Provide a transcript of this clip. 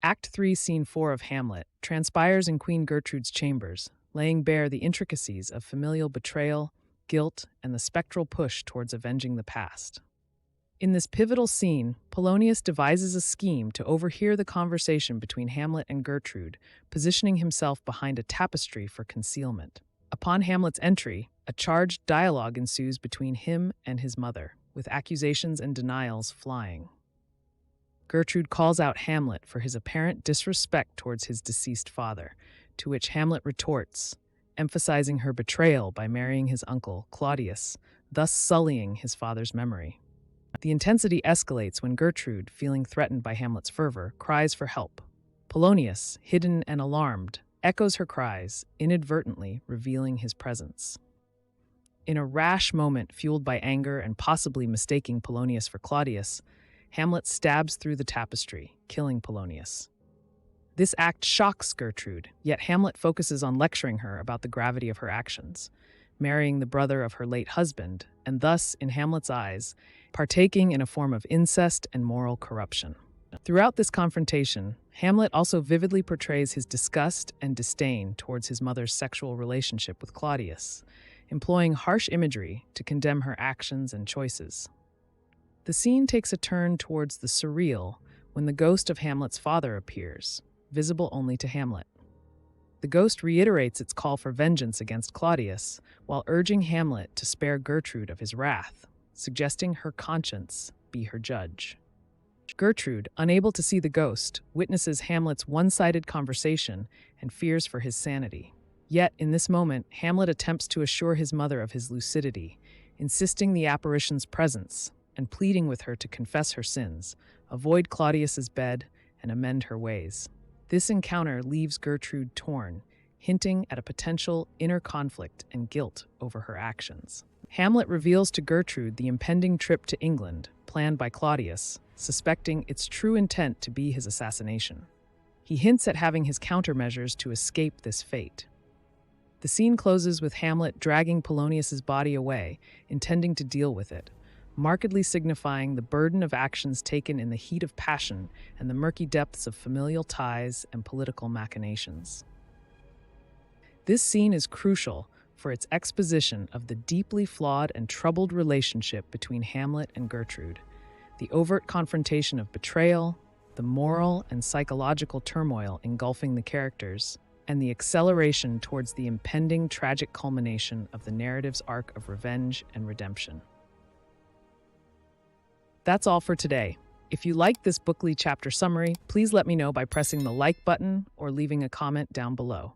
Act 3, Scene 4 of Hamlet transpires in Queen Gertrude's chambers, laying bare the intricacies of familial betrayal, guilt, and the spectral push towards avenging the past. In this pivotal scene, Polonius devises a scheme to overhear the conversation between Hamlet and Gertrude, positioning himself behind a tapestry for concealment. Upon Hamlet's entry, a charged dialogue ensues between him and his mother, with accusations and denials flying. Gertrude calls out Hamlet for his apparent disrespect towards his deceased father, to which Hamlet retorts, emphasizing her betrayal by marrying his uncle, Claudius, thus sullying his father's memory. The intensity escalates when Gertrude, feeling threatened by Hamlet's fervor, cries for help. Polonius, hidden and alarmed, echoes her cries, inadvertently revealing his presence. In a rash moment fueled by anger and possibly mistaking Polonius for Claudius, Hamlet stabs through the tapestry, killing Polonius. This act shocks Gertrude, yet Hamlet focuses on lecturing her about the gravity of her actions, marrying the brother of her late husband, and thus, in Hamlet's eyes, partaking in a form of incest and moral corruption. Throughout this confrontation, Hamlet also vividly portrays his disgust and disdain towards his mother's sexual relationship with Claudius, employing harsh imagery to condemn her actions and choices. The scene takes a turn towards the surreal when the ghost of Hamlet's father appears, visible only to Hamlet. The ghost reiterates its call for vengeance against Claudius, while urging Hamlet to spare Gertrude of his wrath, suggesting her conscience be her judge. Gertrude, unable to see the ghost, witnesses Hamlet's one-sided conversation and fears for his sanity. Yet, in this moment, Hamlet attempts to assure his mother of his lucidity, insisting the apparition's presence and pleading with her to confess her sins, avoid Claudius's bed, and amend her ways. This encounter leaves Gertrude torn, hinting at a potential inner conflict and guilt over her actions. Hamlet reveals to Gertrude the impending trip to England, planned by Claudius, suspecting its true intent to be his assassination. He hints at having his countermeasures to escape this fate. The scene closes with Hamlet dragging Polonius's body away, intending to deal with it, markedly signifying the burden of actions taken in the heat of passion and the murky depths of familial ties and political machinations. This scene is crucial for its exposition of the deeply flawed and troubled relationship between Hamlet and Gertrude, the overt confrontation of betrayal, the moral and psychological turmoil engulfing the characters, and the acceleration towards the impending tragic culmination of the narrative's arc of revenge and redemption. That's all for today. If you liked this bookly chapter summary, please let me know by pressing the like button or leaving a comment down below.